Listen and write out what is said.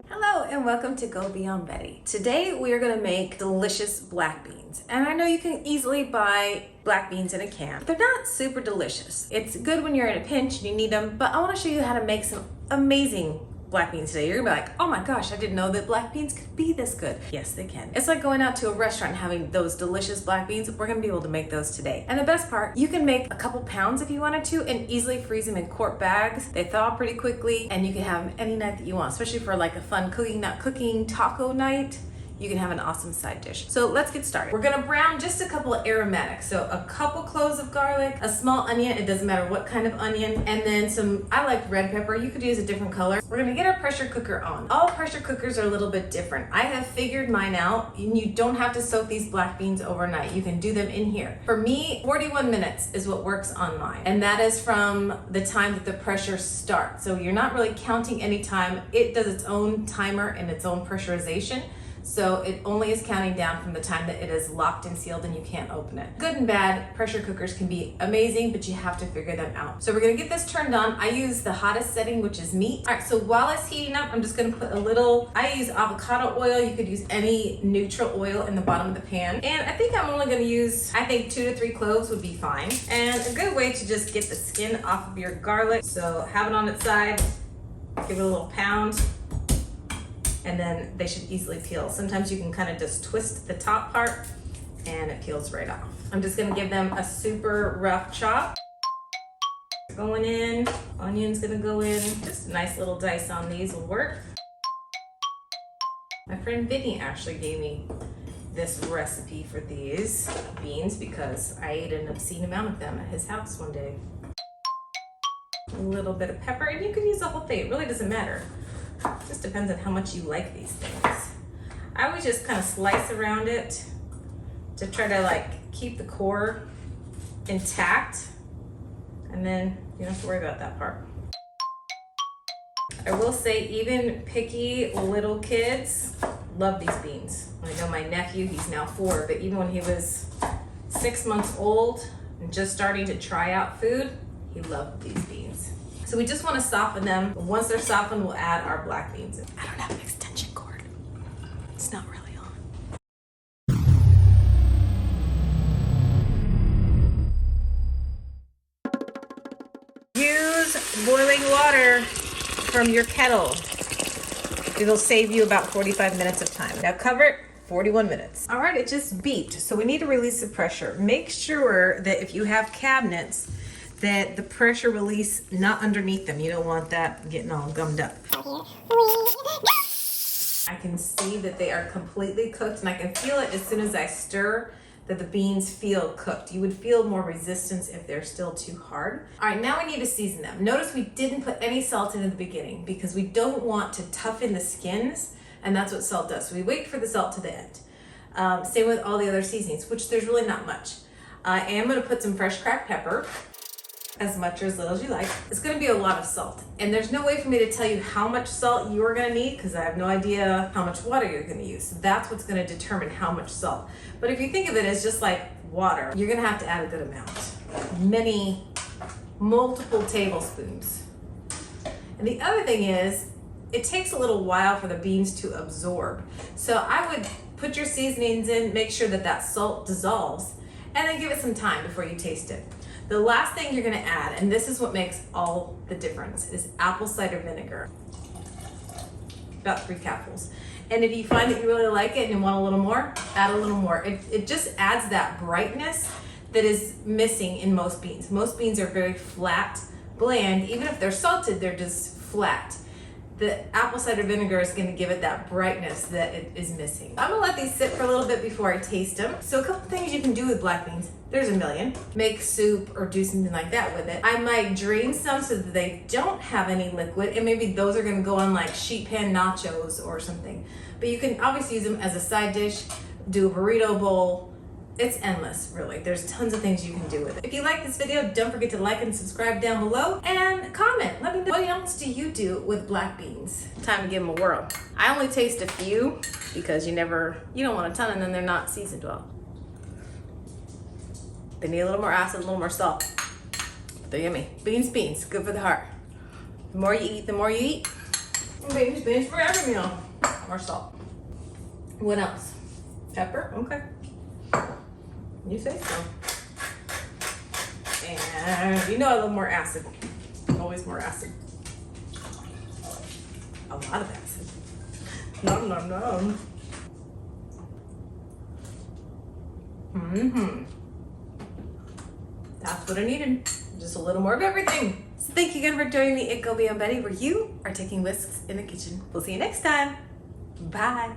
Hello and welcome to Go Beyond Betty. Today we are going to make delicious black beans. And I know you can easily buy black beans in a can, but they're not super delicious. It's good when you're in a pinch and you need them, but I want to show you how to make some amazing black beans today. You're gonna be like, oh my gosh, I didn't know that black beans could be this good. Yes, they can. It's like going out to a restaurant and having those delicious black beans. We're gonna be able to make those today. And the best part, you can make a couple pounds if you wanted to and easily freeze them in quart bags. They thaw pretty quickly and you can have them any night that you want, especially for like a fun cooking taco night. You can have an awesome side dish. So let's get started. We're gonna brown just a couple of aromatics. So a couple cloves of garlic, a small onion, it doesn't matter what kind of onion, and then some, I like red pepper, you could use a different color. We're gonna get our pressure cooker on. All pressure cookers are a little bit different. I have figured mine out, and you don't have to soak these black beans overnight. You can do them in here. For me, 41 minutes is what works on mine. And that is from the time that the pressure starts. So you're not really counting any time. It does its own timer and its own pressurization. So it only is counting down from the time that it is locked and sealed and you can't open it. Good and bad, pressure cookers can be amazing, but you have to figure them out. So we're gonna get this turned on. I use the hottest setting, which is meat. All right, so while it's heating up, I'm just gonna put a little, I use avocado oil. You could use any neutral oil in the bottom of the pan. And I think I'm only gonna use, I think 2 to 3 cloves would be fine. And a good way to just get the skin off of your garlic. So have it on its side, give it a little pound, and then they should easily peel. Sometimes you can kind of just twist the top part and it peels right off. I'm just gonna give them a super rough chop. Going in, onion's gonna go in. Just a nice little dice on these will work. My friend Vinny actually gave me this recipe for these beans because I ate an obscene amount of them at his house one day. A little bit of pepper, and you can use the whole thing, it really doesn't matter. It just depends on how much you like these things. I always just kind of slice around it to try to like keep the core intact, and then you don't have to worry about that part. I will say even picky little kids love these beans. I know my nephew, he's now 4, but even when he was 6 months old and just starting to try out food, he loved these beans. So we just want to soften them. Once they're softened, we'll add our black beans. I don't have an extension cord. It's not really on. Use boiling water from your kettle. It'll save you about 45 minutes of time. Now cover it 41 minutes. All right, it just beeped. So we need to release the pressure. Make sure that if you have cabinets, that the pressure release not underneath them. You don't want that getting all gummed up. I can see that they are completely cooked, and I can feel it as soon as I stir that the beans feel cooked. You would feel more resistance if they're still too hard. All right, now we need to season them. Notice we didn't put any salt in the beginning because we don't want to toughen the skins, and that's what salt does. So we wait for the salt to the end. Same with all the other seasonings, which there's really not much. I am gonna put some fresh cracked pepper, as much or as little as you like. It's gonna be a lot of salt. And there's no way for me to tell you how much salt you are gonna need because I have no idea how much water you're gonna use. So that's what's gonna determine how much salt. But if you think of it as just like water, you're gonna have to add a good amount. Multiple tablespoons. And the other thing is, it takes a little while for the beans to absorb. So I would put your seasonings in, make sure that that salt dissolves, and then give it some time before you taste it. The last thing you're gonna add, and this is what makes all the difference, is apple cider vinegar. About 3 capfuls. And if you find that you really like it and you want a little more, add a little more. It just adds that brightness that is missing in most beans. Most beans are very flat, bland. Even if they're salted, they're just flat. The apple cider vinegar is going to give it that brightness that it is missing. I'm gonna let these sit for a little bit before I taste them. So a couple things you can do with black beans. There's a million. Make soup or do something like that with it. I might drain some so that they don't have any liquid, and maybe those are gonna go on like sheet pan nachos or something. But you can obviously use them as a side dish, do a burrito bowl. It's endless, really. There's tons of things you can do with it. If you like this video, don't forget to like and subscribe down below and comment. Let me know what else do you do with black beans. Time to give them a whirl. I only taste a few because you don't want a ton and then they're not seasoned well. They need a little more acid, a little more salt. They're yummy. Beans, good for the heart. The more you eat, the more you eat. Beans for every meal. More salt. What else? Pepper? Okay. You say so. And you know I love more acid. Always more acid. A lot of acid. Nom nom nom. That's what I needed. Just a little more of everything. So thank you again for joining me at Go Beyond Betty, where you are taking risks in the kitchen. We'll see you next time. Bye.